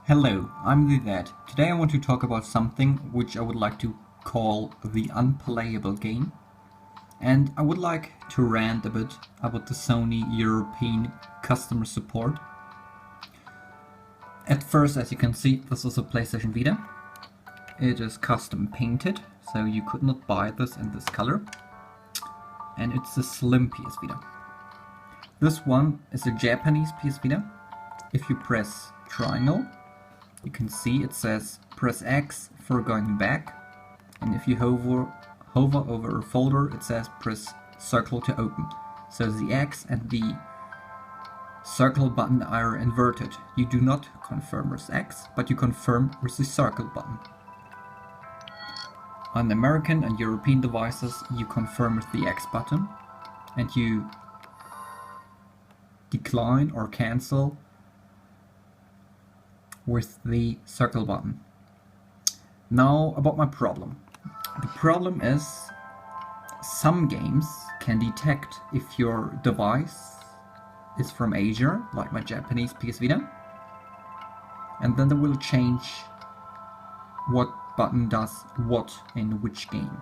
Hello, I'm the Dad. Today I want to talk about something which I would like to call the unplayable game. And I would like to rant a bit about the Sony European Customer support. At first, as you can see, this is a PlayStation Vita. It is custom painted, so you could not buy this in this color. And it's a slim PS Vita. This one is a Japanese PS Vita. If you press triangle, you can see it says press X for going back, and if you hover over a folder it says press circle to open. So the X and the circle button are inverted. You do not confirm with X, but you confirm with the circle button. On American and European devices you confirm with the X button, and you decline or cancel with the circle button. Now about my problem. The problem is some games can detect if your device is from Asia, like my Japanese PS Vita, and then they will change what button does what in which game.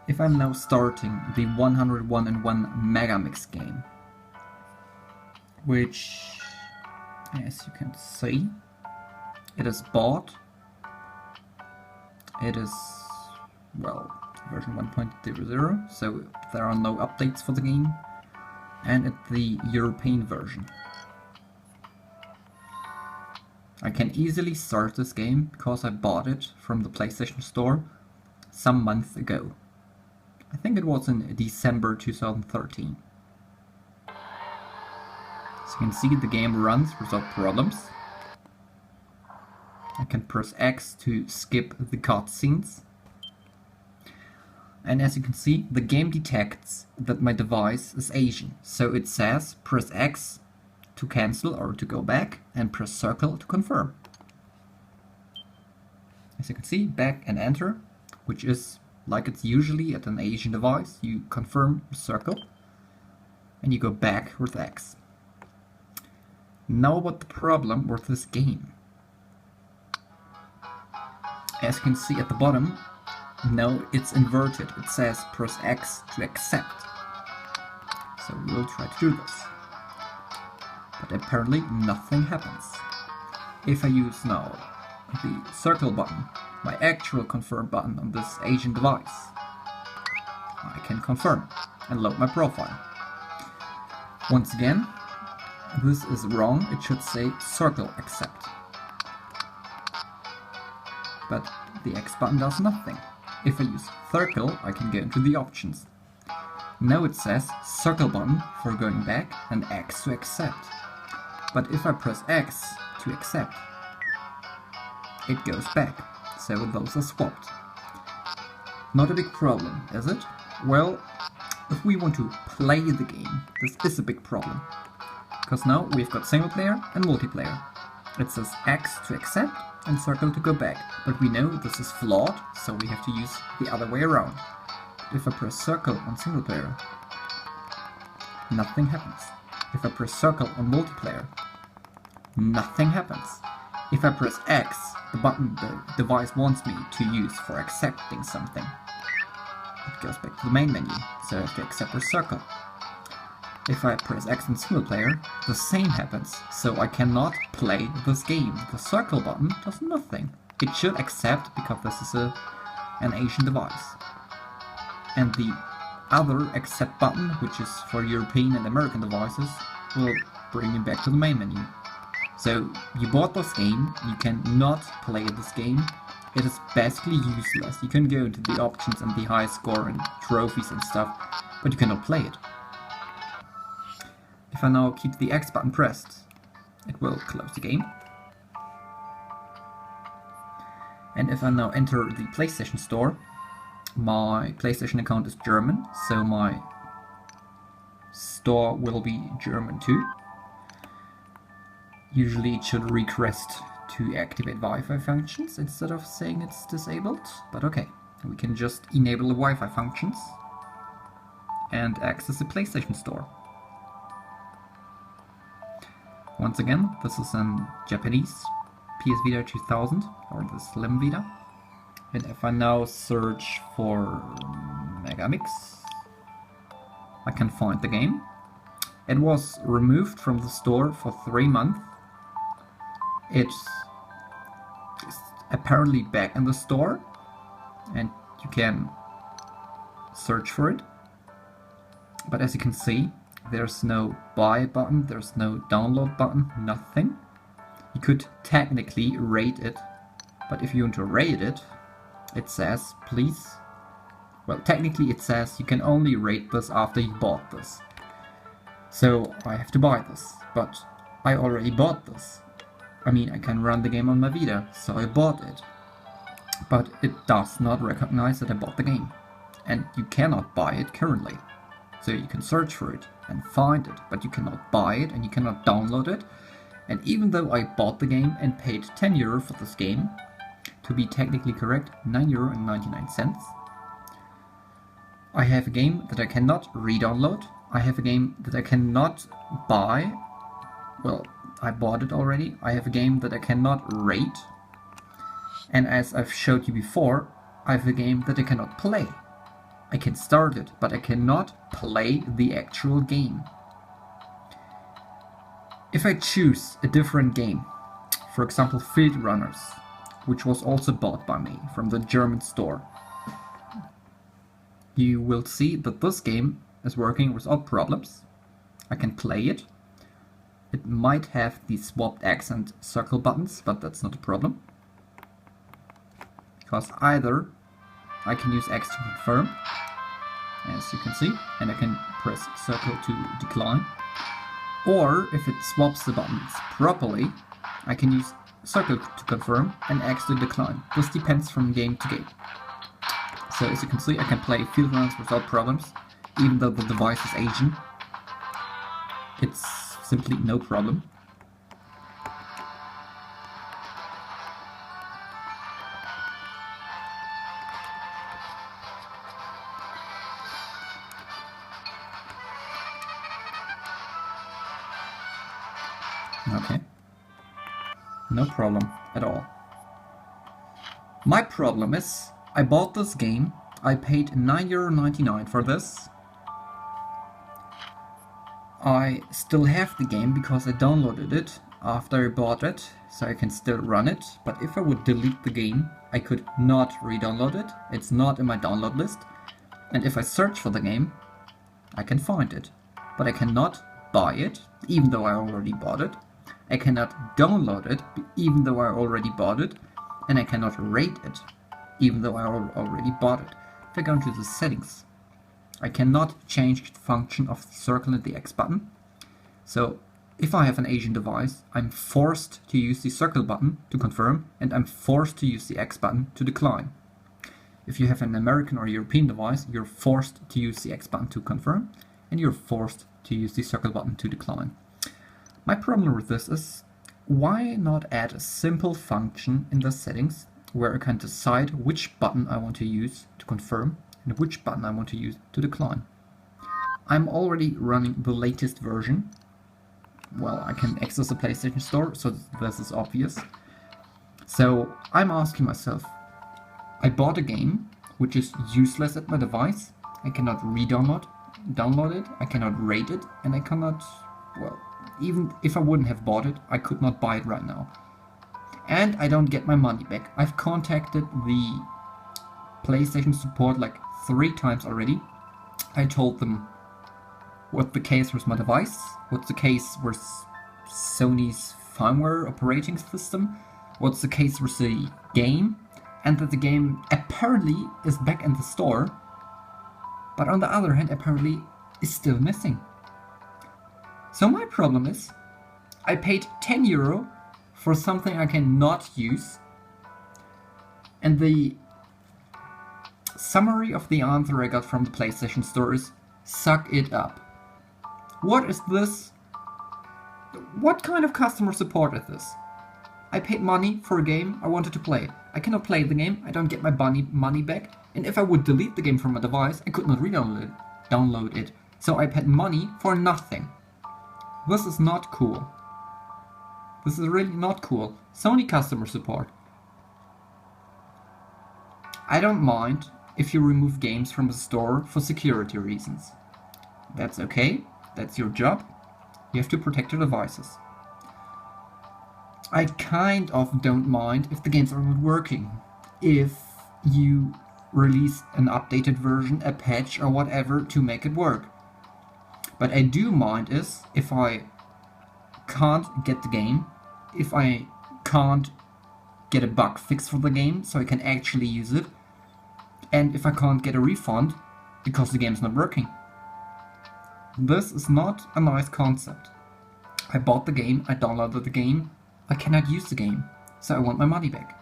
If I'm now starting the 101 Megamix game, which, as you can see, it is bought. It is, well, version 1.00, so there are no updates for the game, and it's the European version. I can easily start this game because I bought it from the PlayStation Store some months ago. I think it was in December 2013. As you can see, the game runs without problems. I can press X to skip the cutscenes. And as you can see, the game detects that my device is Asian. So it says press X to cancel or to go back, and press circle to confirm. As you can see, back and enter, which is like it's usually at an Asian device. You confirm with circle, and you go back with X. Now about the problem with this game. As you can see at the bottom, now it's inverted. It says press X to accept. So we'll try to do this. But apparently nothing happens. If I use now the circle button, my actual confirm button on this Asian device, I can confirm and load my profile. Once again, this is wrong. It should say circle accept. But the X button does nothing. If I use circle, I can go into the options. Now it says circle button for going back and X to accept. But if I press X to accept, it goes back. So those are swapped. Not a big problem, is it? Well, if we want to play the game, this is a big problem. Because now we've got single player and multiplayer. It says X to accept and circle to go back. But we know this is flawed, so we have to use the other way around. If I press circle on single player, nothing happens. If I press circle on multiplayer, nothing happens. If I press X, the button the device wants me to use for accepting something, it goes back to the main menu, so I have to accept with circle. If I press X on single player, the same happens, so I cannot play this game. The circle button does nothing. It should accept because this is an Asian device. And the other accept button, which is for European and American devices, will bring you back to the main menu. So you bought this game, you cannot play this game. It is basically useless. You can go into the options and the high score and trophies and stuff, but you cannot play it. If I now keep the X button pressed, it will close the game. And if I now enter the PlayStation Store, my PlayStation account is German, so my store will be German too. Usually it should request to activate Wi-Fi functions instead of saying it's disabled, but okay. We can just enable the Wi-Fi functions and access the PlayStation Store. Once again, this is in Japanese, PS Vita 2000, or the Slim Vita. And if I now search for Megamix, I can find the game. It was removed from the store for 3 months. It's apparently back in the store, and you can search for it. But as you can see, there's no buy button, there's no download button, nothing. You could technically rate it, but if you want to rate it, it says, please... Well, technically it says you can only rate this after you bought this. So I have to buy this, but I already bought this. I mean, I can run the game on my Vita, so I bought it. But it does not recognize that I bought the game. And you cannot buy it currently. So you can search for it and find it, but you cannot buy it and you cannot download it. And even though I bought the game and paid €10 for this game, to be technically correct, €9.99, I have a game that I cannot re-download. I have a game that I cannot buy. Well, I bought it already. I have a game that I cannot rate. And as I've showed you before, I have a game that I cannot play. I can start it, but I cannot play the actual game. If I choose a different game, for example Field Runners, which was also bought by me from the German store, you will see that this game is working without problems. I can play it. It might have the swapped X and circle buttons, but that's not a problem. Because either I can use X to confirm, as you can see, and I can press circle to decline. Or if it swaps the buttons properly, I can use circle to confirm and X to decline. This depends from game to game. So as you can see, I can play Field Runners without problems, even though the device is Asian. It's simply no problem. Okay. No problem at all. My problem is, I bought this game, I paid €9.99 for this. I still have the game because I downloaded it after I bought it, so I can still run it. But if I would delete the game, I could not re-download it. It's not in my download list. And if I search for the game, I can find it. But I cannot buy it, even though I already bought it. I cannot download it, even though I already bought it. And I cannot rate it, even though I already bought it. If I go into the settings, I cannot change the function of the circle and the X button. So if I have an Asian device, I'm forced to use the circle button to confirm, and I'm forced to use the X button to decline. If you have an American or European device, you're forced to use the X button to confirm, and you're forced to use the circle button to decline. My problem with this is, why not add a simple function in the settings where I can decide which button I want to use to confirm and which button I want to use to decline. I'm already running the latest version. Well, I can access the PlayStation Store, so this is obvious. So I'm asking myself, I bought a game which is useless at my device. I cannot download it, I cannot rate it, and I cannot, well, even if I wouldn't have bought it, I could not buy it right now. And I don't get my money back. I've contacted the PlayStation support like 3 times already. I told them what the case with my device, what's the case with Sony's firmware operating system, what's the case with the game, and that the game apparently is back in the store, but on the other hand apparently is still missing. So my problem is, I paid €10 for something I cannot use, and the summary of the answer I got from the PlayStation Store is, suck it up. What is this? What kind of customer support is this? I paid money for a game, I wanted to play it. I cannot play the game, I don't get my money back, and if I would delete the game from my device, I could not download it. So I paid money for nothing. This is not cool. This is really not cool. Sony customer support. I don't mind if you remove games from the store for security reasons. That's okay, that's your job. You have to protect your devices. I kind of don't mind if the games are not working. If you release an updated version, a patch or whatever to make it work. But I do mind is if I can't get the game, if I can't get a bug fix for the game so I can actually use it, and if I can't get a refund because the game's not working. This is not a nice concept. I bought the game, I downloaded the game, I cannot use the game, so I want my money back.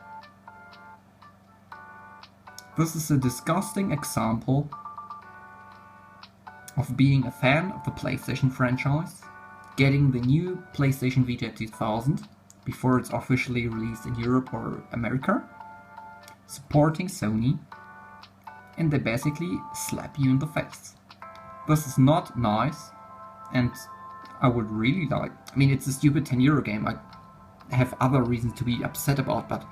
This is a disgusting example of being a fan of the PlayStation franchise, getting the new PlayStation Vita 2000 before it's officially released in Europe or America, supporting Sony, and they basically slap you in the face. This is not nice, and I would really like... I mean, it's a stupid €10 game, I have other reasons to be upset about, but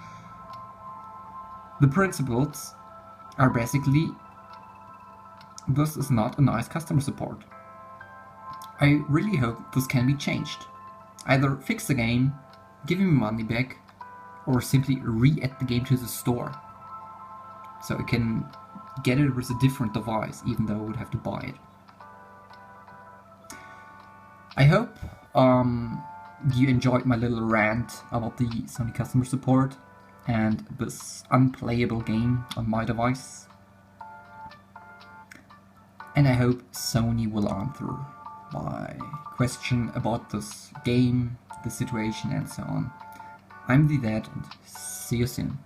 the principles are basically, this is not a nice customer support. I really hope this can be changed. Either fix the game, give me money back, or simply re-add the game to the store. So I can get it with a different device, even though I would have to buy it. I hope you enjoyed my little rant about the Sony customer support and this unplayable game on my device. And I hope Sony will answer my question about this game, the situation and so on. I'm the Dad and see you soon.